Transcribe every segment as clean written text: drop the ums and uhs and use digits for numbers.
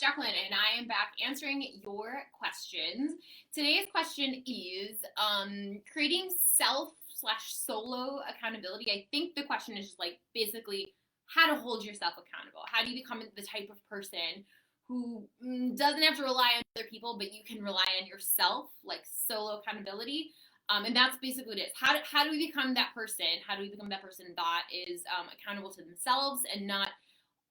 Jacqueline, and I am back answering your questions. Today's question is creating self slash solo accountability. I think the question is just like basically how to hold yourself accountable. How do you become the type of person who doesn't have to rely on other people, but you can rely on yourself, like solo accountability. And that's basically what it is. How do we become that person? How do we become that person that is accountable to themselves and not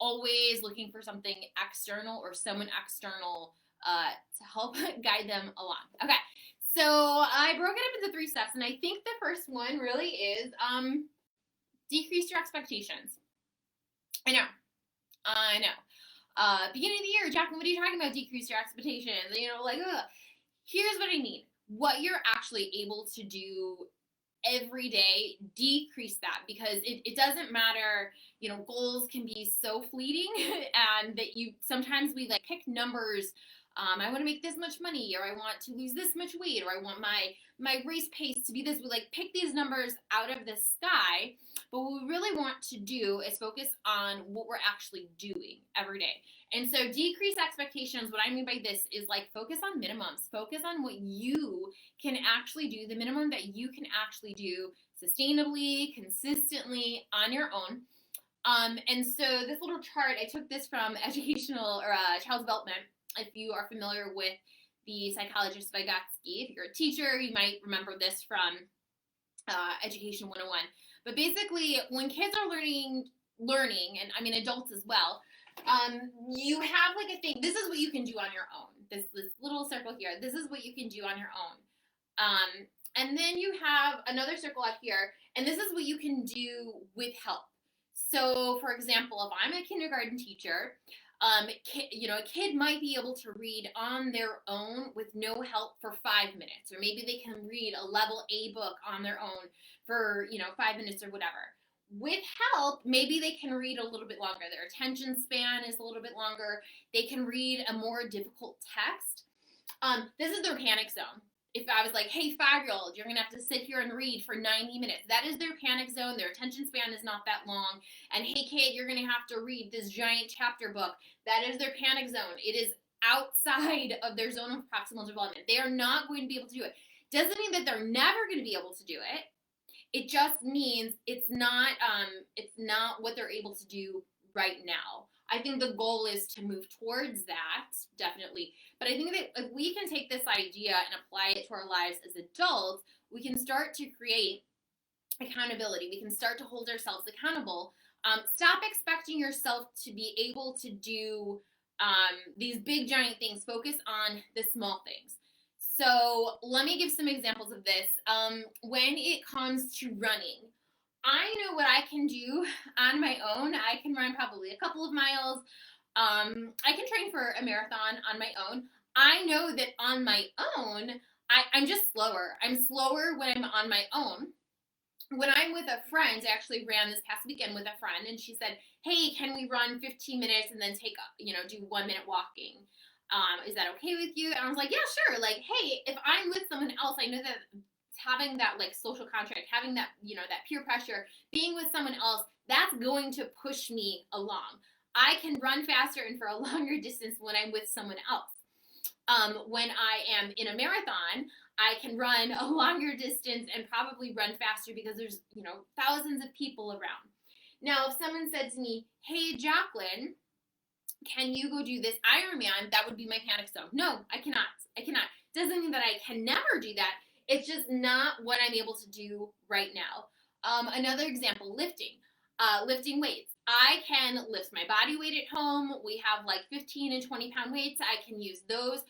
always looking for something external or someone external to help guide them along? Okay, so I broke it up into 3 steps, and I think the first one really is decrease your expectations. I know. Beginning of the year, Jacqueline, what are you talking about? Decrease your expectations. Here's what I mean. What you're actually able to do every day, decrease that, because it doesn't matter. Goals can be so fleeting and that sometimes we like pick numbers. I want to make this much money, or I want to lose this much weight, or I want my race pace to be this. We like pick these numbers out of the sky, but what we really want to do is focus on what we're actually doing every day. And so decrease expectations, what I mean by this is like focus on minimums. Focus on what you can actually do, the minimum that you can actually do sustainably, consistently, on your own. And so this little chart, I took this from educational or child development. If you are familiar with the psychologist Vygotsky, if you're a teacher, you might remember this from Education 101. But basically, when kids are learning, and I mean adults as well, you have like a thing. This is what you can do on your own. This little circle here. This is what you can do on your own. And then you have another circle out here, and this is what you can do with help. So, for example, if I'm a kindergarten teacher, a kid might be able to read on their own with no help for 5 minutes, or maybe they can read a level A book on their own for 5 minutes or whatever. With help, maybe they can read a little bit longer. Their attention span is a little bit longer. They can read a more difficult text. This is their panic zone. If I was like, hey, 5-year-old, you're going to have to sit here and read for 90 minutes. That is their panic zone. Their attention span is not that long. And hey, kid, you're going to have to read this giant chapter book. That is their panic zone. It is outside of their zone of proximal development. They are not going to be able to do it. Doesn't mean that they're never going to be able to do it. It just means it's not what they're able to do right now. I think the goal is to move towards that, definitely. But I think that if we can take this idea and apply it to our lives as adults, we can start to create accountability. We can start to hold ourselves accountable. Stop expecting yourself to be able to do these big, giant things. Focus on the small things. So let me give some examples of this. When it comes to running, I know what I can do on my own. I can run probably a couple of miles. I can train for a marathon on my own. I know that on my own, I'm just slower. I'm slower when I'm on my own. When I'm with a friend, I actually ran this past weekend with a friend, and she said, hey, can we run 15 minutes and then do 1 minute walking? Is that okay with you? And I was like, yeah, sure. Like, hey, if I'm with someone else, I know that having that like social contract, having that, that peer pressure, being with someone else, that's going to push me along. I can run faster and for a longer distance when I'm with someone else. When I am in a marathon, I can run a longer distance and probably run faster because there's, thousands of people around. Now, if someone said to me, hey, Jacqueline, can you go do this Ironman? That would be my panic zone. No, I cannot. Doesn't mean that I can never do that. It's just not what I'm able to do right now. Another example, lifting weights. I can lift my body weight at home. We have like 15 and 20 pound weights. I can use those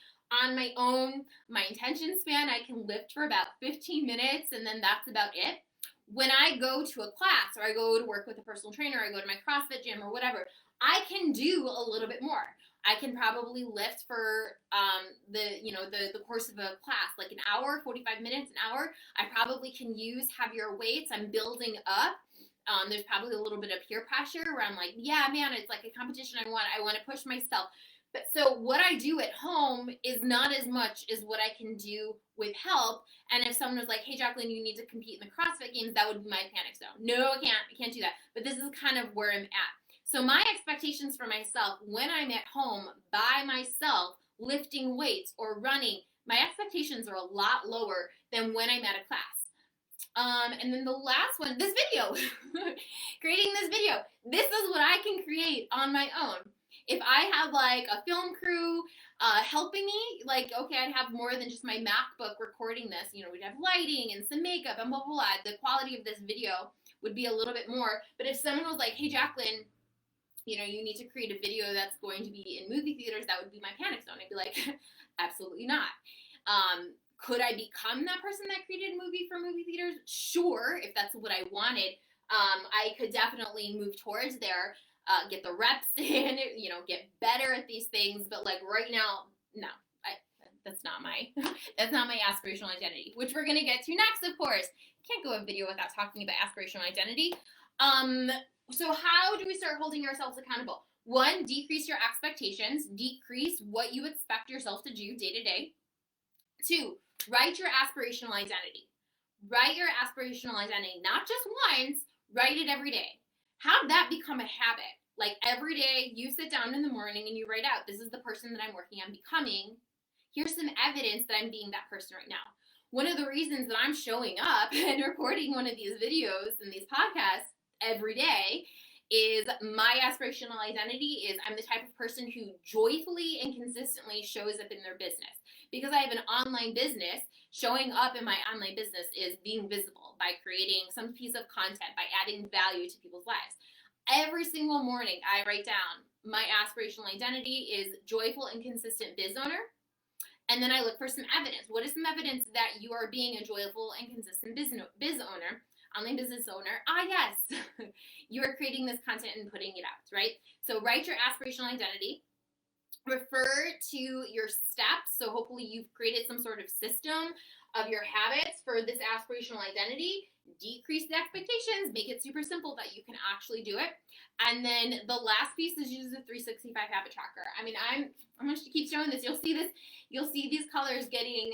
on my own. My intention span, I can lift for about 15 minutes and then that's about it. When I go to a class or I go to work with a personal trainer, or I go to my CrossFit gym or whatever, I can do a little bit more. I can probably lift for the course of a class, like an hour, 45 minutes, an hour. I probably can use heavier weights. I'm building up. There's probably a little bit of peer pressure where I'm like, yeah, man, it's like a competition. I want to push myself. But so what I do at home is not as much as what I can do with help. And if someone was like, hey, Jacqueline, you need to compete in the CrossFit Games, that would be my panic zone. No, I can't do that. But this is kind of where I'm at. So my expectations for myself when I'm at home by myself lifting weights or running, my expectations are a lot lower than when I'm at a class. And then the last one, this video, creating this video. This is what I can create on my own. If I have like a film crew helping me, like, okay, I'd have more than just my MacBook recording this. You know, we'd have lighting and some makeup and blah, blah, blah. The quality of this video would be a little bit more. But if someone was like, hey, Jacqueline, you know, you need to create a video that's going to be in movie theaters, that would be my panic zone. I'd be like, absolutely not. Could I become that person that created a movie for movie theaters? Sure, if that's what I wanted. I could definitely move towards there, get the reps in, you know, get better at these things. But like right now, no, that's not my aspirational identity, which we're gonna get to next, of course. Can't go a video without talking about aspirational identity. So how do we start holding ourselves accountable? One, decrease your expectations, decrease what you expect yourself to do day to day. Two, write your aspirational identity. Write your aspirational identity, not just once, write it every day. Have that become a habit. Like every day you sit down in the morning and you write out, this is the person that I'm working on becoming. Here's some evidence that I'm being that person right now. One of the reasons that I'm showing up and recording one of these videos and these podcasts every day is my aspirational identity is I'm the type of person who joyfully and consistently shows up in their business. Because I have an online business, showing up in my online business is being visible by creating some piece of content, by adding value to people's lives. Every single morning I write down my aspirational identity is joyful and consistent biz owner. And then I look for some evidence. What is some evidence that you are being a joyful and consistent biz owner? Online business owner, yes, you are creating this content and putting it out, right? So write your aspirational identity, refer to your steps. So hopefully you've created some sort of system of your habits for this aspirational identity, decrease the expectations, make it super simple that you can actually do it. And then the last piece is use the 365 habit tracker. I mean, I'm going to keep showing this. You'll see these colors getting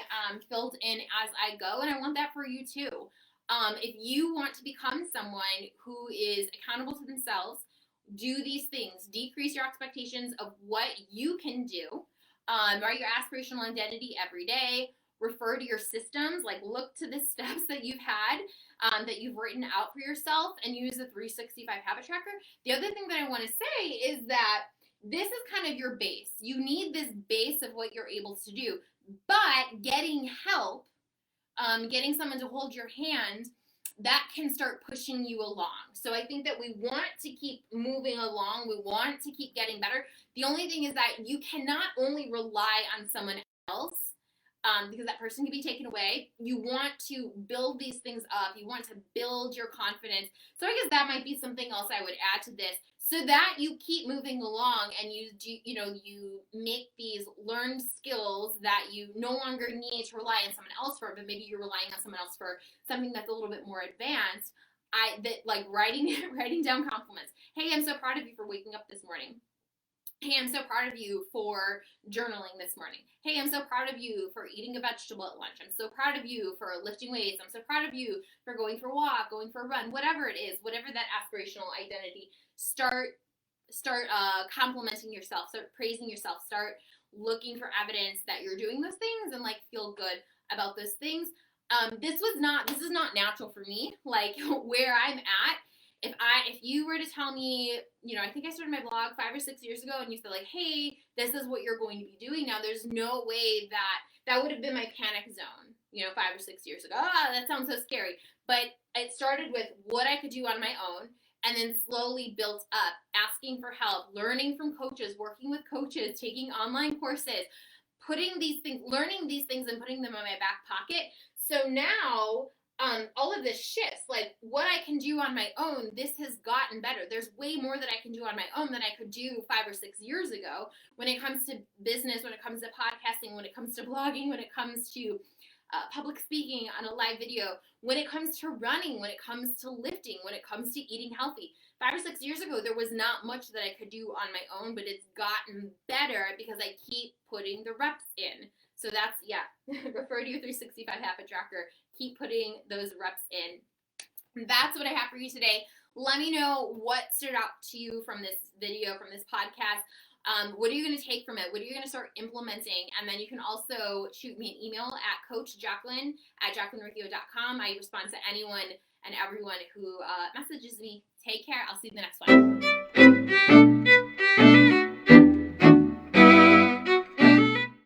filled in as I go, and I want that for you too. If you want to become someone who is accountable to themselves, do these things. Decrease your expectations of what you can do. Write your aspirational identity every day. Refer to your systems, like look to the steps that you've had, that you've written out for yourself, and use the 365 habit tracker. The other thing that I want to say is that this is kind of your base. You need this base of what you're able to do, but getting help, getting someone to hold your hand, that can start pushing you along. So I think that we want to keep moving along. We want to keep getting better. The only thing is that you cannot only rely on someone else, because that person can be taken away. You want to build these things up. You want to build your confidence. So I guess that might be something else I would add to this, so that you keep moving along and you make these learned skills that you no longer need to rely on someone else for, but maybe you're relying on someone else for something that's a little bit more advanced. Like writing down compliments. Hey, I'm so proud of you for waking up this morning. Hey, I'm so proud of you for journaling this morning. Hey, I'm so proud of you for eating a vegetable at lunch. I'm so proud of you for lifting weights. I'm so proud of you for going for a walk, going for a run, whatever it is, whatever that aspirational identity. Start complimenting yourself, start praising yourself, start looking for evidence that you're doing those things and like feel good about those things. This is not natural for me, like where I'm at. If you were to tell me, I think I started my blog 5 or 6 years ago, and you said like, hey, this is what you're going to be doing now, there's no way that would have been my panic zone, 5 or 6 years ago. That sounds so scary. But it started with what I could do on my own, and then slowly built up, asking for help, learning from coaches, working with coaches, taking online courses, putting these things, learning these things and putting them in my back pocket. So now, all of this shifts, like what I can do on my own, this has gotten better. There's way more that I can do on my own than I could do 5 or 6 years ago when it comes to business, when it comes to podcasting, when it comes to blogging, when it comes to public speaking on a live video, when it comes to running, when it comes to lifting, when it comes to eating healthy. 5 or 6 years ago, there was not much that I could do on my own, but it's gotten better because I keep putting the reps in. So that's, refer to your 365 habit tracker. Keep putting those reps in. And that's what I have for you today. Let me know what stood out to you from this video, from this podcast. What are you going to take from it? What are you going to start implementing? And then you can also shoot me an email at coachjacqueline@jacquelinericcio.com. I respond to anyone and everyone who messages me. Take care. I'll see you in the next one.